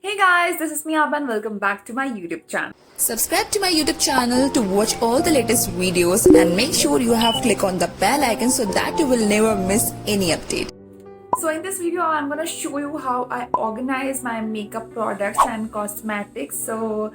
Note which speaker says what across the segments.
Speaker 1: Hey guys, this is me Abha and welcome back to my YouTube channel.
Speaker 2: Subscribe to my YouTube channel to watch all the latest videos and make sure you have click on the bell icon so that you will never miss any update.
Speaker 1: So in this video, I'm gonna show you how I organize my makeup products and cosmetics. So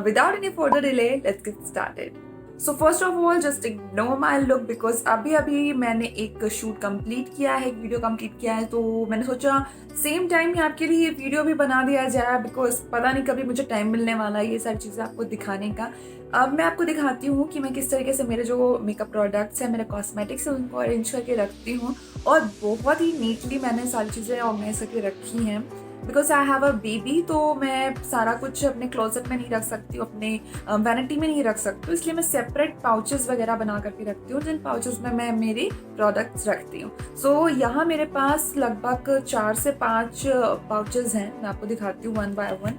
Speaker 1: without any further delay, let's get started. So first of all, just ignore my look because अभी मैंने एक shoot complete किया है, एक video complete किया है, तो मैंने सोचा सेम टाइम ही आपके लिए वीडियो भी बना दिया जाए बिकॉज पता नहीं कभी मुझे टाइम मिलने वाला है ये सारी चीज़ें आपको दिखाने का। अब मैं आपको दिखाती हूँ कि मैं किस तरीके से मेरे जो मेकअप प्रोडक्ट्स हैं, मेरे कॉस्मेटिक्स हैं, उनको अरेंज करके रखती हूँ और बहुत ही नीटली मैंने सारी चीज़ें ऑर्गेनाइज करके रखी हैं because I have a baby. तो मैं सारा कुछ अपने क्लोजेट में नहीं रख सकती हूँ, अपने वैनिटी में नहीं रख सकती हूँ, इसलिए मैं सेपरेट पाउचेस वगैरह बना करके रखती हूँ जिन पाउचेस में मैं मेरे प्रोडक्ट्स रखती हूँ। सो यहाँ मेरे पास लगभग 4 से 5 पाउचेस हैं, मैं आपको दिखाती हूँ वन बाय वन,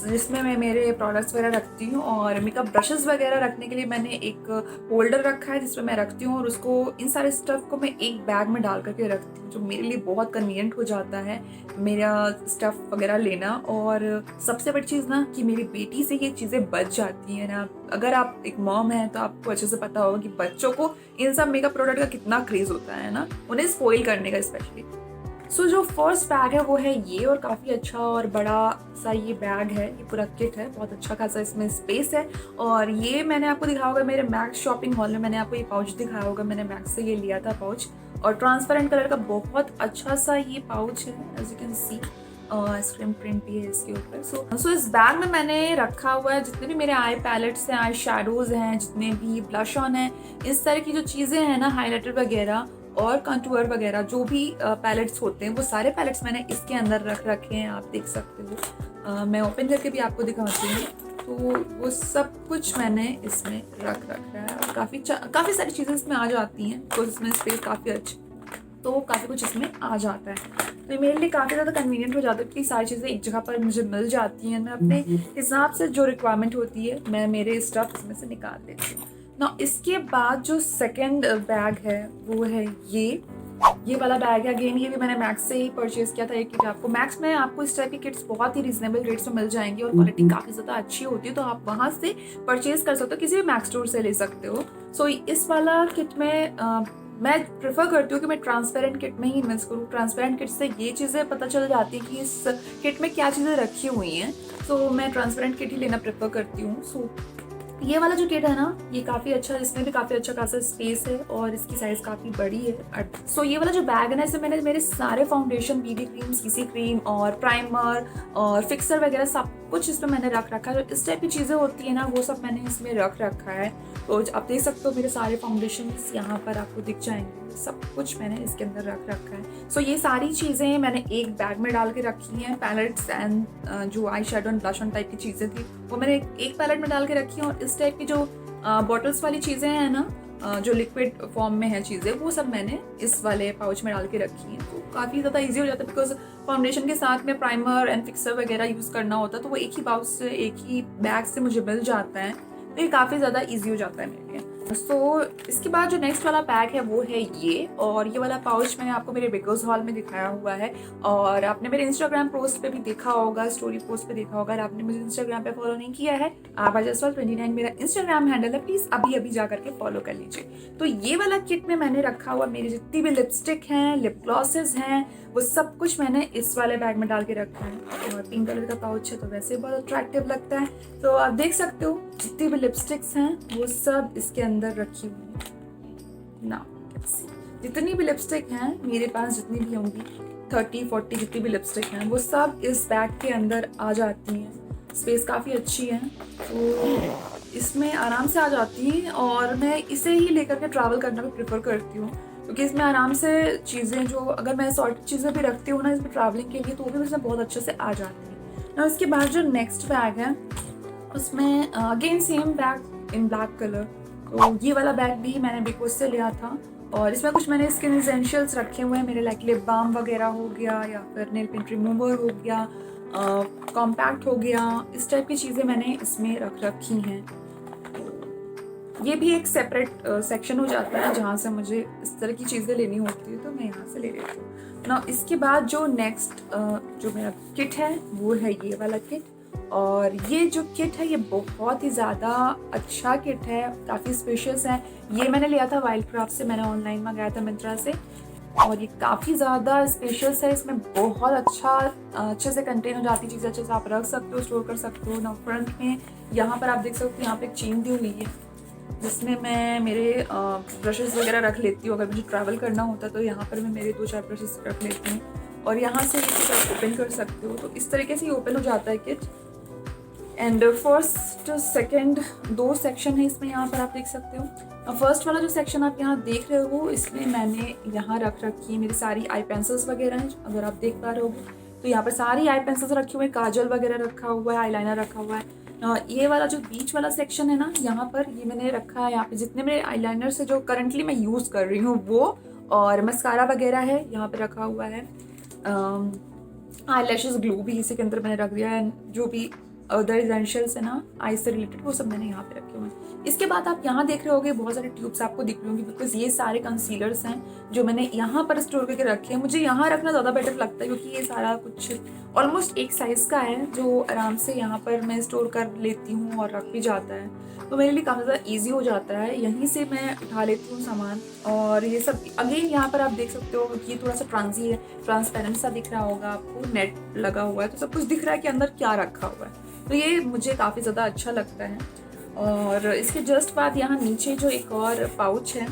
Speaker 1: जिसमें मैं मेरे प्रोडक्ट्स वगैरह रखती हूँ। और मेकअप ब्रशेस वगैरह रखने के लिए मैंने एक होल्डर रखा है जिसमें मैं रखती हूँ और उसको इन सारे स्टफ़ को मैं एक बैग में डाल करके रखती हूँ, जो मेरे लिए बहुत कन्वीनियंट हो जाता है मेरा स्टफ़ वगैरह लेना। और सबसे बड़ी चीज़ ना कि मेरी बेटी से ये चीज़ें बच जाती हैं ना। अगर आप एक मॉम हैं तो आपको अच्छे से पता होगा कि बच्चों को इन सब मेकअप प्रोडक्ट का कितना क्रेज़ होता है ना, उन्हें स्पॉइल करने का स्पेशली। सो जो फर्स्ट बैग है वो है ये, और काफ़ी अच्छा और बड़ा सा ये बैग है, ये पूरा किट है, बहुत अच्छा खासा इसमें स्पेस है। और ये मैंने आपको दिखाया होगा मेरे मैक्स शॉपिंग हॉल में, मैंने आपको ये पाउच दिखाया होगा, मैंने मैक्स से ये लिया था पाउच, और ट्रांसपेरेंट कलर का बहुत अच्छा सा ये पाउच है, as you can see screen print भी है इसके ऊपर। सो इस बैग में मैंने रखा हुआ है जितने भी मेरे आई पैलेट्स हैं, आई शेडोज़ हैं, जितने भी ब्लश ऑन है, इस तरह की जो चीज़ें हैं ना, हाईलाइटर वगैरह और कंटूर वगैरह जो भी पैलेट्स होते हैं, वो सारे पैलेट्स मैंने इसके अंदर रख रखे हैं, आप देख सकते हो। मैं ओपन करके भी आपको दिखाती हूँ। तो वो सब कुछ मैंने इसमें रख रखा है और काफ़ी सारी चीज़ें इसमें आ जाती हैं, तो इसमें स्पेस काफ़ी अच्छा, तो काफ़ी कुछ इसमें आ जाता है। तो मेरे लिए काफ़ी ज़्यादा कन्वीनियंट हो जाता है कि सारी चीज़ें एक जगह पर मुझे मिल जाती हैं। मैं अपने हिसाब से जो रिक्वायरमेंट होती है मैं मेरे स्टफ इसमें से निकाल लेती हूँ ना। इसके बाद जो सेकंड बैग है वो है ये वाला बैग है। अगेन ये भी मैंने मैक्स से ही परचेज किया था एक किट। आपको मैक्स में आपको इस टाइप की किट्स बहुत ही रीजनेबल रेट्स में मिल जाएंगी और क्वालिटी काफ़ी ज़्यादा अच्छी होती है, तो आप वहाँ से परचेज कर सकते हो, किसी भी मैक्स स्टोर से ले सकते हो। सो इस वाला किट में मैं प्रेफर करती हूँ कि मैं ट्रांसपेरेंट किट में ही इन्वेस्ट करूँ। ट्रांसपेरेंट किट से ये चीज़ें पता चल जाती हैं कि इस किट में क्या चीज़ें रखी हुई हैं, तो मैं ट्रांसपेरेंट किट ही लेना प्रेफर करती हूँ। सो ये वाला जो किट है ना, ये काफ़ी अच्छा, इसमें भी काफ़ी अच्छा खासा स्पेस है और इसकी साइज़ काफ़ी बड़ी है। सो ये वाला जो बैग है ना, इसमें मैंने मेरे सारे foundation, BB cream, CC cream और प्राइमर और फिक्सर वगैरह सब कुछ इसमें मैंने रख रखा है। जो इस टाइप की चीज़ें होती है ना, वो सब मैंने इसमें रख रखा है। तो आप देख सकते हो मेरे सारे फाउंडेशन यहाँ पर आपको दिख जाएंगे, सब कुछ मैंने इसके अंदर रख रखा है। सो ये सारी चीज़ें मैंने एक बैग में डाल के रखी हैं। पैलेट्स एंड जो eye shadow and blush on type की चीज़ें थी वो मैंने एक पैलेट में डाल के रखी हैं, और इस टाइप की जो बॉटल्स वाली चीज़ें हैं ना, जो लिक्विड फॉर्म में है चीज़ें, वो सब मैंने इस वाले पाउच में डाल के रखी हैं। तो काफ़ी ज़्यादा ईजी हो जाता है बिकॉज फाउंडेशन के साथ में प्राइमर एंड फिक्सर वगैरह यूज़ करना होता है, तो वो एक ही पाउच से, एक ही बैग से मुझे मिल जाता है, तो ये काफ़ी ज़्यादा ईजी हो जाता है मेरे लिए। सो इसके बाद जो नेक्स्ट वाला बैग है वो है ये, और ये वाला पाउच मैंने आपको मेरे बिगोज हॉल में दिखाया हुआ है, और आपने मेरे इंस्टाग्राम पोस्ट पे भी देखा होगा, स्टोरी पोस्ट पे देखा होगा। अगर आपने मुझे इंस्टाग्राम पे फॉलो नहीं किया है, AbhaJaiswal 29 मेरा इंस्टाग्राम हैंडल है, प्लीज़ अभी जा करके फॉलो कर लीजिए। तो ये वाला किट में मैंने रखा हुआ मेरी जितनी भी लिपस्टिक हैं, लिप ग्लॉसेस हैं, वो सब कुछ मैंने इस वाले बैग में डाल के रखा है। और पिंक कलर का पाउच है तो वैसे बहुत अट्रैक्टिव लगता है। तो आप देख सकते हो जितनी भी लिपस्टिक्स हैं वो सब इसके अंदर रखी हुई है ना। जितनी भी लिपस्टिक हैं मेरे पास, जितनी भी होंगी 30-40 जितनी भी लिपस्टिक हैं, वो सब इस बैग के अंदर आ जाती हैं। स्पेस काफ़ी अच्छी है तो इसमें आराम से आ जाती हैं, और मैं इसे ही लेकर के ट्रैवल करना भी प्रेफर करती हूँ क्योंकि इसमें आराम से चीज़ें, जो अगर मैं सॉर्ट चीज़ें भी रखती हूँ ना इसमें ट्रैवलिंग के लिए, तो वो भी इसमें बहुत अच्छे से आ जाती है ना। इसके बाद जो नेक्स्ट बैग है उसमें अगेन सेम बैग इन ब्लैक कलर। तो ये वाला बैग भी मैंने बिकोज से लिया था, और इसमें कुछ मैंने स्किन एसेंशियल्स रखे हुए हैं मेरे, लाइक लिप बाम वगैरह हो गया, या फिर नेल पेंट रिमूवर हो गया, कॉम्पैक्ट हो गया, इस टाइप की चीज़ें मैंने इसमें रख रखी हैं। ये भी एक सेपरेट सेक्शन हो जाता है जहाँ से मुझे इस तरह की चीज़ें लेनी होती है, तो मैं यहाँ से ले लेती हूँ ना। इसके बाद जो नेक्स्ट जो मेरा किट है वो है ये वाला किट। और ये जो किट है ये बहुत ही ज़्यादा अच्छा किट है, काफ़ी स्पेशियस है। ये मैंने लिया था वाइल्ड क्राफ्ट से, मैंने ऑनलाइन मंगाया था मिंत्रा से, और ये काफ़ी ज़्यादा स्पेशियस है। इसमें बहुत अच्छे से कंटेन हो जाती चीज़ें, अच्छे से आप रख सकते हो, स्टोर कर सकते हो ना। फ्रंट में यहाँ पर आप देख सकते हो यहाँ पे एक चेन दी हुई है जिसमें मैं मेरे ब्रशेस वगैरह रख लेती हूँ। अगर मुझे ट्रैवल करना होता तो यहाँ पर मैं मेरे 2-4 ब्रशेस रख लेती हूँ, और यहाँ से ये आप ओपन कर सकते हो। तो इस तरीके से ये ओपन हो जाता है kit. And first second 2 section है इसमें, यहाँ पर आप देख सकते हो। फर्स्ट वाला जो सेक्शन आप यहाँ देख रहे हो, इसमें मैंने यहाँ रख रखी है मेरी सारी आई पेंसिल्स वगैरह हैं। अगर आप देख पा रहे हो तो यहाँ पर सारी आई पेंसिल्स रखी हुई है, काजल वगैरह रखा हुआ है, आईलाइनर रखा हुआ है। ये वाला जो बीच वाला सेक्शन है ना, यहाँ पर ये मैंने रखा है, यहाँ पे जितने मेरे आईलाइनर से जो करंटली मैं यूज़ कर रही हूँ वो, और मस्कारा वगैरह है यहाँ पे रखा हुआ है। आई लैशेस ग्लू भी इसी के अंदर मैंने रख दिया है, जो भी अदर एसेंशियल्स है ना आई से रिलेटेड वो सब मैंने यहाँ पे रखे हुए हैं। इसके बाद आप यहाँ देख रहे होगे बहुत सारे ट्यूब्स आपको दिख रही होंगी, बिकॉज ये सारे कंसीलर्स हैं जो मैंने यहाँ पर स्टोर करके रखे हैं। मुझे यहाँ रखना ज़्यादा बेटर लगता है क्योंकि ये सारा कुछ ऑलमोस्ट एक साइज़ का है जो आराम से यहाँ पर मैं स्टोर कर लेती हूँ और रख भी जाता है, तो मेरे लिए काफ़ी ज़्यादा ईजी हो जाता है। यहीं से मैं उठा लेती हूँ सामान। और ये सब अगेन यहाँ पर आप देख सकते हो कि ये थोड़ा सा ट्रांसपेरेंट सा दिख रहा होगा आपको, नेट लगा हुआ है तो सब कुछ दिख रहा है कि अंदर क्या रखा हुआ है, तो ये मुझे काफ़ी ज़्यादा अच्छा लगता है। और इसके जस्ट बाद यहाँ नीचे जो एक और पाउच है,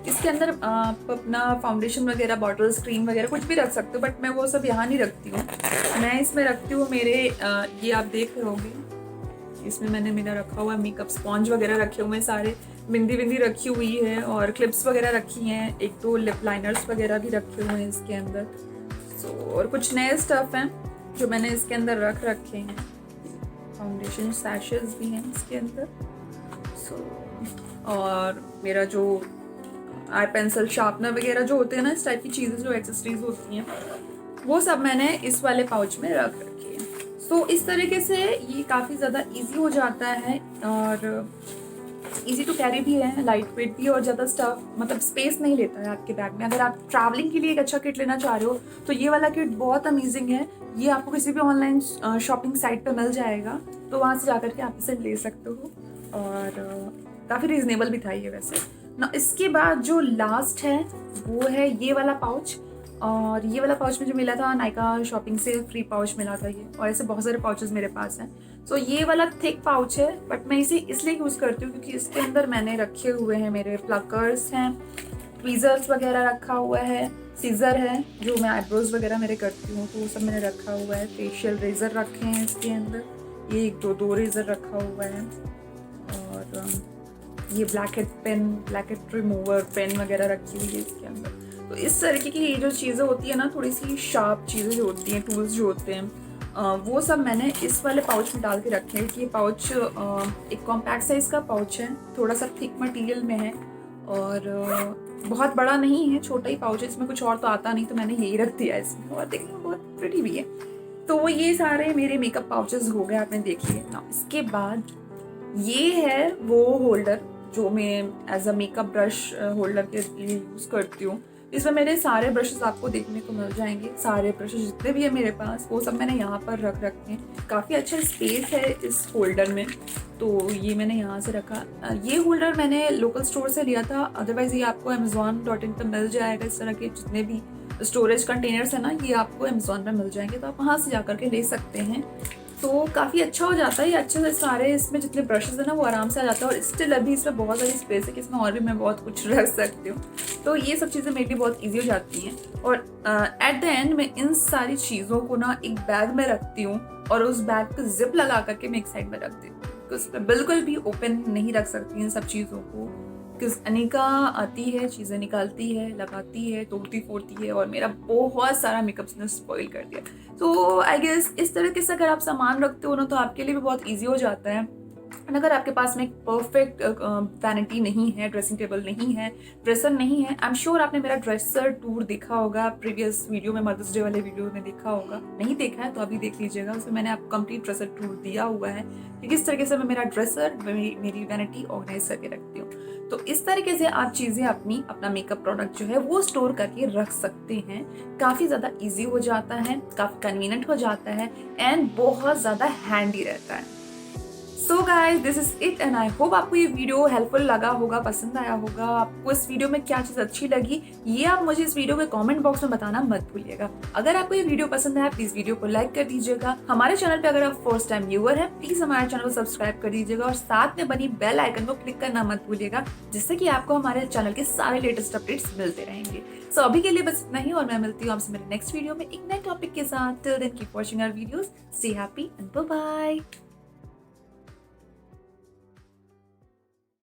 Speaker 1: इसके अंदर आप अपना फाउंडेशन वगैरह, बॉटल्स, क्रीम वगैरह कुछ भी रख सकते हो, बट मैं वो सब यहाँ नहीं रखती हूँ। मैं इसमें रखती हूँ मेरे ये आप देख रहे होंगे, इसमें मैंने मेरा रखा हुआ मेकअप स्पॉन्ज वगैरह रखे हुए हैं सारे, बिंदी रखी हुई है, और क्लिप्स वगैरह रखी हैं, 1-2 लिप लाइनर्स वगैरह भी रखे हुए हैं इसके अंदर। और कुछ नए स्टफ़ हैं जो मैंने इसके अंदर रख रखे हैं, फाउंडेशन सैशेस भी हैं इसके अंदर। और मेरा जो आई पेंसिल, शार्पनर वगैरह जो होते हैं ना, इस टाइप की चीज़ें जो एक्सेसरीज होती हैं, वो सब मैंने इस वाले पाउच में रख रखी है। सो इस तरीके से ये काफ़ी ज़्यादा इजी हो जाता है और इजी टू कैरी भी है, लाइट वेट भी है, और ज़्यादा स्टफ मतलब स्पेस नहीं लेता है आपके बैग में। अगर आप ट्रैवलिंग के लिए एक अच्छा किट लेना चाह रहे हो तो ये वाला किट बहुत अमेजिंग है। ये आपको किसी भी ऑनलाइन शॉपिंग साइट पे मिल जाएगा, तो वहाँ से जाकर के आप इसे ले सकते हो, और काफ़ी रीजनेबल भी था ये वैसे ना। इसके बाद जो लास्ट है वो है ये वाला पाउच, और ये वाला पाउच मुझे मिला था नायका शॉपिंग से, फ्री पाउच मिला था ये, और ऐसे बहुत सारे पाउचेस मेरे पास हैं। सो ये वाला थिक पाउच है, बट मैं इसे इसलिए यूज़ करती हूँ क्योंकि इसके अंदर मैंने रखे हुए हैं मेरे प्लकर्स हैं, ट्वीज़र्स वगैरह रखा हुआ है, सीज़र है जो मैं आईब्रोज वगैरह मेरे करती हूँ तो वो सब मैंने रखा हुआ है, फेशियल रेज़र रखे हैं इसके अंदर, ये 1-2 रेज़र रखा हुआ है, और ये ब्लैक हेड रिमूवर पेन वगैरह रखी हुई है इसके अंदर। तो इस तरीके की ये जो चीज़ें होती है ना, थोड़ी सी शार्प चीज़ें जो होती हैं, टूल्स जो होते हैं, वो सब मैंने इस वाले पाउच में डाल के रखे हैं। कि ये पाउच एक कॉम्पैक्ट साइज़ का पाउच है, थोड़ा सा थिक मटेरियल में है, और बहुत बड़ा नहीं है, छोटा ही पाउच है, इसमें कुछ और तो आता नहीं, तो मैंने यही रख दिया है इसमें, और देखने में बहुत प्रिटी भी है। तो ये सारे मेरे मेकअप पाउचेस हो गए, आपने देख लिए ना। इसके बाद ये है वो होल्डर जो मैं as a makeup brush holder के लिए यूज़ करती हूँ। इसमें मेरे सारे ब्रशेस आपको देखने को मिल जाएंगे, सारे ब्रशेस जितने भी है मेरे पास वो सब मैंने यहाँ पर रख रखे हैं। काफ़ी अच्छा स्पेस है इस होल्डर में, तो ये मैंने यहाँ से रखा। ये होल्डर मैंने लोकल स्टोर से लिया था, अदरवाइज़ ये आपको amazon.in पर मिल जाएगा। इस तरह के जितने भी स्टोरेज कंटेनर्स है ना, ये आपको अमेज़ॉन पर मिल जाएंगे, तो आप वहाँ से जा करके ले सकते हैं। तो काफ़ी अच्छा हो जाता है ये, अच्छे से सारे इसमें जितने ब्रशेस हैं ना वो आराम से आ जाता है, और स्टिल अभी इसमें बहुत सारी स्पेस है कि इसमें और भी मैं बहुत कुछ रख सकती हूँ। तो ये सब चीज़ें मेरे लिए बहुत इजी हो जाती हैं। और एट द एंड मैं इन सारी चीज़ों को ना एक बैग में रखती हूँ, और उस बैग को जिप लगा करके मैं एक साइड में रख देती हूँ, बिकॉज बिल्कुल भी ओपन नहीं रख सकती इन सब चीज़ों को, बिकॉज अनिका आती है, चीज़ें निकालती है, लगाती है, तोड़ती फोड़ती है, और मेरा बहुत सारा मेकअप ने स्पॉइल कर दिया। तो आई गेस इस तरीके से अगर आप सामान रखते हो ना, तो आपके लिए भी बहुत ईजी हो जाता है। एंड अगर आपके पास में एक परफेक्ट वैनिटी नहीं है, ड्रेसिंग टेबल नहीं है, ड्रेसर नहीं है, आई एम श्योर आपने मेरा ड्रेसर टूर देखा होगा प्रीवियस वीडियो में, मदर्स डे वाले वीडियो में देखा होगा। नहीं देखा है तो अभी देख लीजिएगा, उसमें मैंने आपको कंप्लीट ड्रेसर टूर दिया हुआ है कि किस तरीके से मैं मेरा ड्रेसर, मेरी वैनिटी ऑर्गेनाइज करके रखती हूँ। तो इस तरीके से आप चीज़ें अपना मेकअप प्रोडक्ट जो है वो स्टोर करके रख सकते हैं। काफ़ी ज़्यादा ईजी हो जाता है, काफ़ी कन्वीनियंट हो जाता है एंड बहुत ज़्यादा हैंडी रहता है। So guys this is it and I hope आपको ये वीडियो हेल्पफुल लगा होगा, पसंद आया होगा। आपको इस वीडियो में क्या चीज़ अच्छी लगी ये आप मुझे इस वीडियो के कमेंट बॉक्स में बताना मत भूलिएगा। अगर आपको ये वीडियो पसंद आया प्लीज वीडियो को लाइक कर दीजिएगा। हमारे चैनल पे अगर आप फर्स्ट टाइम व्यूअर है प्लीज हमारे चैनल को सब्सक्राइब कर दीजिएगा और साथ में बनी बेल आइकन को क्लिक करना मत भूलिएगा, जिससे कि आपको हमारे चैनल के सारे लेटेस्ट अपडेट्स मिलते रहेंगे। सो अभी के लिए बस इतना ही और मैं मिलती हूँ आपसे मेरे नेक्स्ट वीडियो में एक नए टॉपिक के साथ। Till then keep watching our videos, stay happy and bye bye.